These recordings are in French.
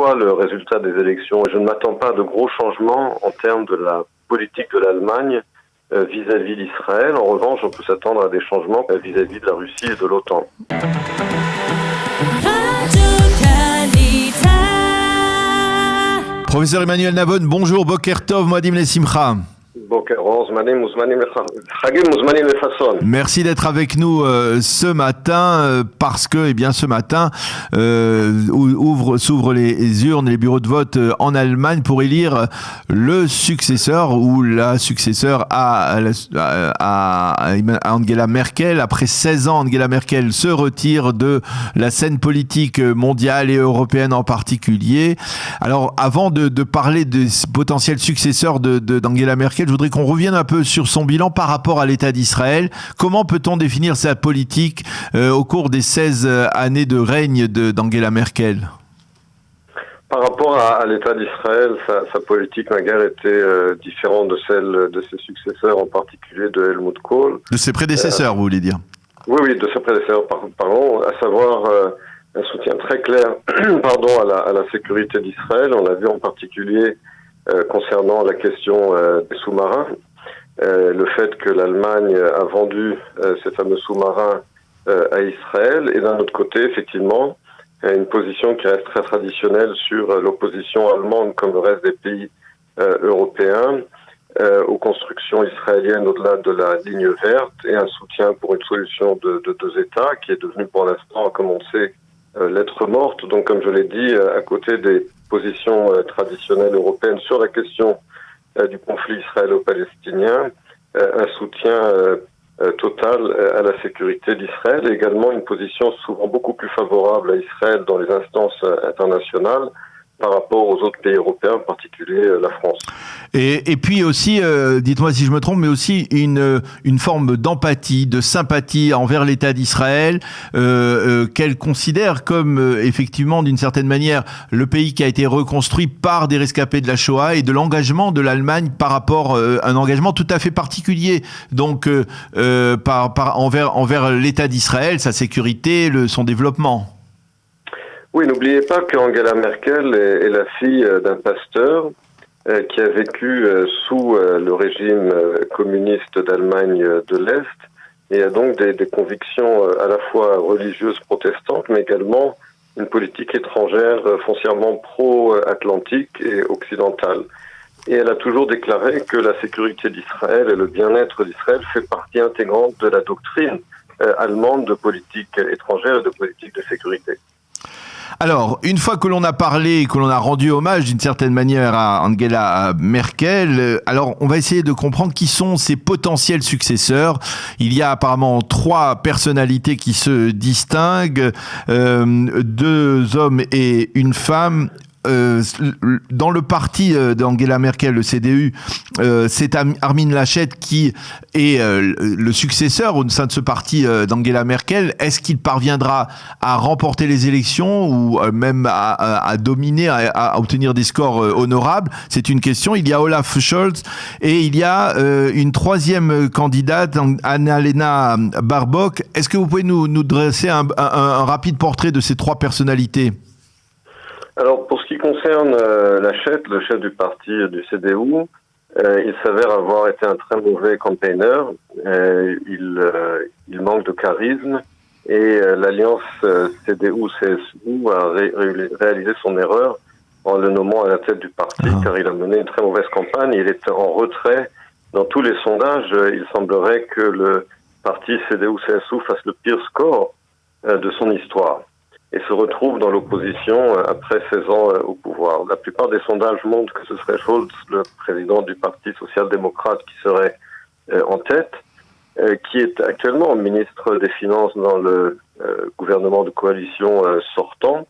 soit le résultat des élections. Je ne m'attends pas à de gros changements en termes de la politique de l'Allemagne vis-à-vis d'Israël. En revanche, on peut s'attendre à des changements vis-à-vis de la Russie et de l'OTAN. Professeur Emmanuel Navon, bonjour, Boker Tov, Moadim Lesimcha. Merci d'être avec nous ce matin parce que ce matin s'ouvrent les urnes et les bureaux de vote en Allemagne pour élire le successeur ou la successeur à Angela Merkel. Après 16 ans, Angela Merkel se retire de la scène politique mondiale et européenne en particulier. Alors avant de parler des potentiels successeurs d'Angela Merkel, je voudrais qu'on revienne un peu sur son bilan par rapport à l'État d'Israël. Comment peut-on définir sa politique au cours des 16 années de règne d'Angela Merkel ? Par rapport à l'État d'Israël, sa politique n'a guère été différente de celle de ses successeurs, en particulier de Helmut Kohl. De ses prédécesseurs, vous voulez dire ? Oui, de ses prédécesseurs, pardon, à savoir un soutien très clair à la sécurité d'Israël. On l'a vu en particulier concernant la question des sous-marins, le fait que l'Allemagne a vendu ces fameux sous-marins à Israël, et d'un autre côté, effectivement, une position qui reste très traditionnelle sur l'opposition allemande, comme le reste des pays européens, aux constructions israéliennes au-delà de la ligne verte, et un soutien pour une solution de deux États, qui est devenue pour l'instant, comme on le sait, lettre morte. Donc, comme je l'ai dit, à côté des positions traditionnelles européennes sur la question du conflit israélo-palestinien, un soutien total à la sécurité d'Israël, et également une position souvent beaucoup plus favorable à Israël dans les instances internationales par rapport aux autres pays européens, en particulier la France. Et puis aussi, dites-moi si je me trompe, mais aussi une forme d'empathie, de sympathie envers l'État d'Israël, qu'elle considère comme effectivement d'une certaine manière le pays qui a été reconstruit par des rescapés de la Shoah, et de l'engagement de l'Allemagne par rapport un engagement tout à fait particulier, donc envers l'État d'Israël, sa sécurité, son développement. Oui, n'oubliez pas qu'Angela Merkel est la fille d'un pasteur qui a vécu sous le régime communiste d'Allemagne de l'Est, et a donc des convictions à la fois religieuses protestantes, mais également une politique étrangère foncièrement pro-atlantique et occidentale. Et elle a toujours déclaré que la sécurité d'Israël et le bien-être d'Israël fait partie intégrante de la doctrine allemande de politique étrangère et de politique de sécurité. Alors, une fois que l'on a parlé, que l'on a rendu hommage d'une certaine manière à Angela Merkel, alors on va essayer de comprendre qui sont ses potentiels successeurs. Il y a apparemment 3 personnalités qui se distinguent, 2 hommes et une femme. Dans le parti d'Angela Merkel, le CDU, c'est Armin Laschet qui est le successeur au sein de ce parti d'Angela Merkel. Est-ce qu'il parviendra à remporter les élections ou même à dominer, à obtenir des scores honorables? C'est une question. Il y a Olaf Scholz et il y a une 3e candidate, Annalena Baerbock. Est-ce que vous pouvez nous dresser un rapide portrait de ces 3 personnalités? Alors, pour ce qui concerne Laschet, le chef du parti du CDU, il s'avère avoir été un très mauvais campaigner. Il manque de charisme, et l'alliance CDU-CSU a réalisé son erreur en le nommant à la tête du parti, car il a mené une très mauvaise campagne. Il est en retrait dans tous les sondages. Il semblerait que le parti CDU-CSU fasse le pire score de son histoire et se retrouve dans l'opposition après 16 ans au pouvoir. La plupart des sondages montrent que ce serait Scholz, le président du Parti social-démocrate, qui serait en tête, qui est actuellement ministre des Finances dans le gouvernement de coalition sortant,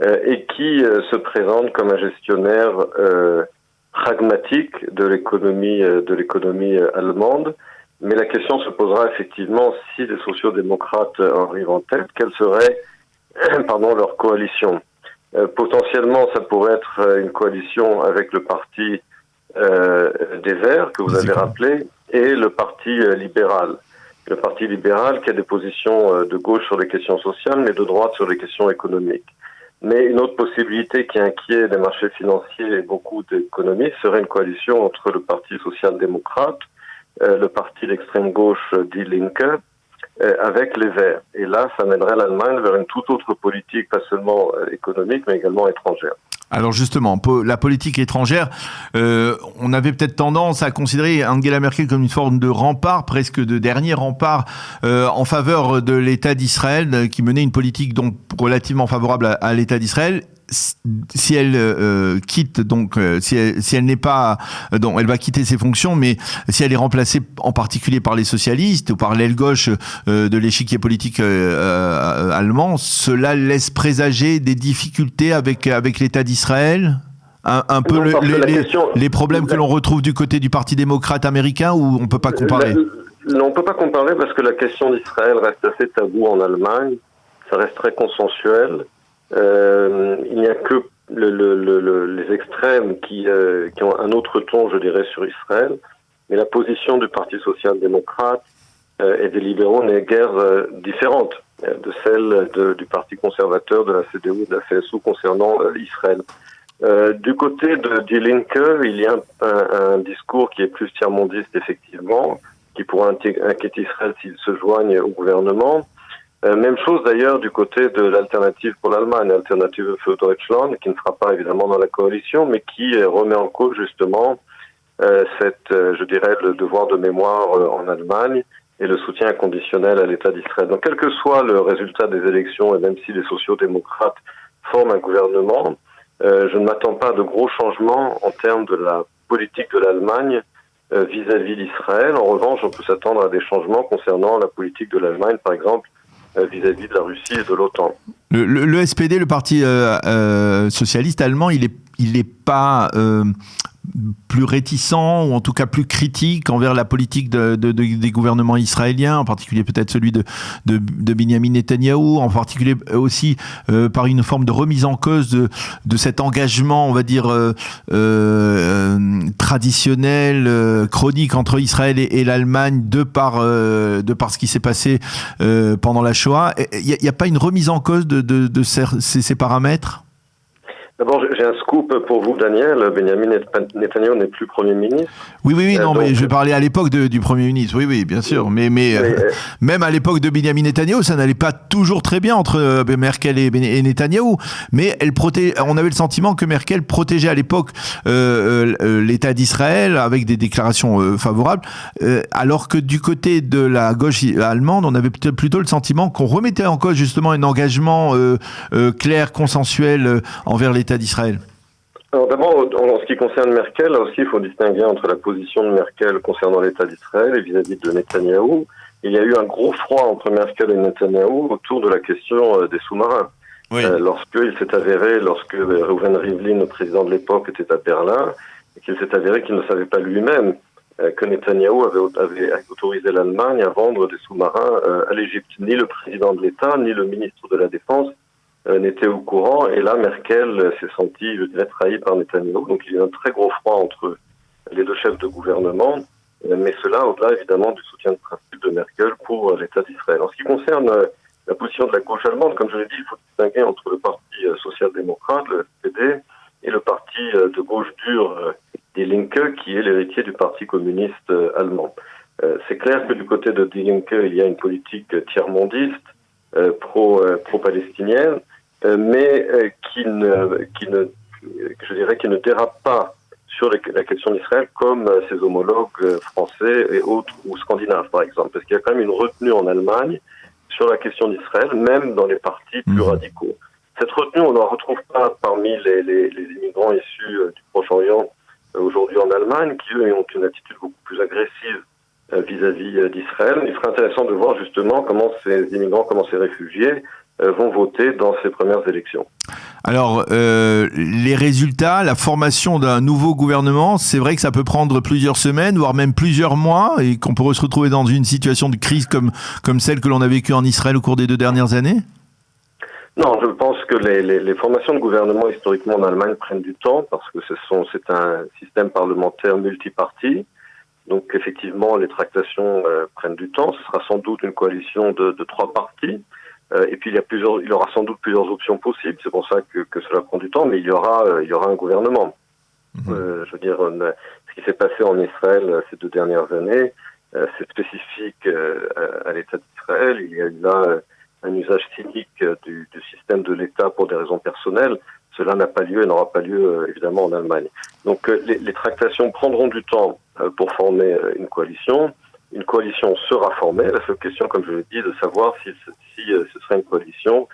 et qui se présente comme un gestionnaire pragmatique de l'économie allemande. Mais la question se posera effectivement, si les sociaux-démocrates arrivent en tête, quelle serait leur coalition. Potentiellement, ça pourrait être une coalition avec le parti des Verts, que vous avez rappelé, et le parti libéral. Le parti libéral qui a des positions de gauche sur les questions sociales, mais de droite sur les questions économiques. Mais une autre possibilité qui inquiète les marchés financiers et beaucoup d'économistes serait une coalition entre le Parti social-démocrate, le parti d'extrême gauche Die Linke, avec les Verts. Et là, ça mènerait l'Allemagne vers une toute autre politique, pas seulement économique, mais également étrangère. Alors justement, la politique étrangère, on avait peut-être tendance à considérer Angela Merkel comme une forme de rempart, presque de dernier rempart, en faveur de l'État d'Israël, qui menait une politique donc relativement favorable à l'État d'Israël. Si elle quitte, donc si elle n'est pas, donc elle va quitter ses fonctions, mais si elle est remplacée en particulier par les socialistes ou par l'aile gauche de l'échiquier politique allemand, cela laisse présager des difficultés avec l'État d'Israël, un peu les problèmes que l'on retrouve du côté du Parti démocrate américain, ou on peut pas comparer? Non, on peut pas comparer parce que la question d'Israël reste assez taboue en Allemagne, ça reste très consensuel. Il n'y a que les extrêmes qui ont un autre ton, je dirais, sur Israël. Mais la position du Parti social-démocrate et des libéraux n'est guère différente de celle du Parti conservateur, de la CDU, de la CSU concernant Israël. Du côté de Die Linke, il y a un discours qui est plus tiers-mondiste, effectivement, qui pourrait inquiéter Israël s'il se joigne au gouvernement. Même chose d'ailleurs du côté de l'alternative pour l'Allemagne, l'Alternative für Deutschland, qui ne sera pas évidemment dans la coalition, mais qui remet en cause justement je dirais, le devoir de mémoire en Allemagne et le soutien inconditionnel à l'État d'Israël. Donc quel que soit le résultat des élections, et même si les sociaux-démocrates forment un gouvernement, je ne m'attends pas à de gros changements en termes de la politique de l'Allemagne vis-à-vis d'Israël. En revanche, on peut s'attendre à des changements concernant la politique de l'Allemagne, par exemple, vis-à-vis de la Russie et de l'OTAN. Le SPD, le parti socialiste allemand, il est pas plus réticent, ou en tout cas plus critique envers la politique des gouvernements israéliens, en particulier peut-être celui de Benyamin Netanyahou, en particulier aussi par une forme de remise en cause de cet engagement, on va dire, traditionnel, chronique entre Israël et l'Allemagne, de par ce qui s'est passé pendant la Shoah. Il n'y a pas une remise en cause de ces paramètres? D'abord, j'ai un scoop pour vous, Daniel. Benyamin Netanyahou n'est plus Premier ministre. Oui, non, mais je parlais à l'époque du Premier ministre. Oui, bien sûr. Mais même à l'époque de Benyamin Netanyahou, ça n'allait pas toujours très bien entre Merkel et Netanyahou. Mais on avait le sentiment que Merkel protégeait à l'époque l'État d'Israël avec des déclarations favorables, alors que du côté de la gauche allemande, on avait plutôt le sentiment qu'on remettait en cause justement un engagement clair, consensuel envers l'État d'Israël. Alors d'abord, en ce qui concerne Merkel, là aussi, il faut distinguer entre la position de Merkel concernant l'État d'Israël et vis-à-vis de Netanyahou. Il y a eu un gros froid entre Merkel et Netanyahou autour de la question des sous-marins. Oui. Lorsque Reuven Rivlin, le président de l'époque, était à Berlin, et qu'il s'est avéré qu'il ne savait pas lui-même que Netanyahou avait autorisé l'Allemagne à vendre des sous-marins à l'Égypte. Ni le président de l'État, ni le ministre de la Défense n'était au courant, et là Merkel s'est sentie, je dirais, trahie par Netanyahou. Donc il y a eu un très gros froid entre les deux chefs de gouvernement, mais cela au-delà évidemment du soutien de principe de Merkel pour l'État d'Israël. En ce qui concerne la position de la gauche allemande, comme je l'ai dit, il faut distinguer entre le parti social-démocrate, le SPD, et le parti de gauche dure Die Linke, qui est l'héritier du parti communiste allemand. C'est clair que du côté de Die Linke, il y a une politique tiers-mondiste, pro-palestinienne, mais qui ne dérape pas sur la question d'Israël comme ses homologues français et autres, ou scandinaves par exemple, parce qu'il y a quand même une retenue en Allemagne sur la question d'Israël, même dans les partis plus radicaux. Cette retenue, on ne la retrouve pas parmi les immigrants issus du Proche-Orient aujourd'hui en Allemagne, qui eux ont une attitude beaucoup plus agressive vis-à-vis d'Israël. Il serait intéressant de voir justement comment ces immigrants, comment ces réfugiés vont voter dans ces premières élections. Alors, les résultats, la formation d'un nouveau gouvernement, c'est vrai que ça peut prendre plusieurs semaines, voire même plusieurs mois, et qu'on pourrait se retrouver dans une situation de crise comme celle que l'on a vécue en Israël au cours des 2 dernières années? Non, je pense que les formations de gouvernement historiquement en Allemagne prennent du temps, parce que c'est un système parlementaire multiparti. Donc effectivement, les tractations prennent du temps. Ce sera sans doute une coalition de 3 partis. Et puis il aura sans doute plusieurs options possibles. C'est pour ça que cela prend du temps, mais il y aura un gouvernement. Je veux dire, ce qui s'est passé en Israël ces 2 dernières années, c'est spécifique à l'État d'Israël. Il y a eu là un usage cynique du système de l'État pour des raisons personnelles. Cela n'a pas lieu et n'aura pas lieu évidemment en Allemagne. Donc les tractations prendront du temps pour former une coalition. Une coalition sera formée. La seule question, comme je l'ai dit, de savoir si ce serait une coalition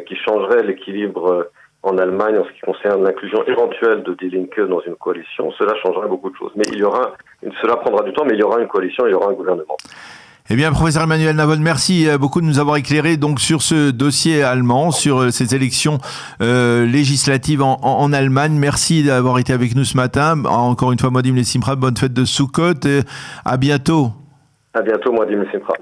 qui changerait l'équilibre en Allemagne en ce qui concerne l'inclusion éventuelle de Die Linke dans une coalition. Cela changerait beaucoup de choses. Mais cela prendra du temps, mais il y aura une coalition, il y aura un gouvernement. Eh bien, professeur Emmanuel Navon, merci beaucoup de nous avoir éclairé donc sur ce dossier allemand, sur ces élections législatives en Allemagne. Merci d'avoir été avec nous ce matin. Encore une fois, Moadim Lesimcha, bonne fête de Sukkot et à bientôt. À bientôt, Moadim Lesimcha.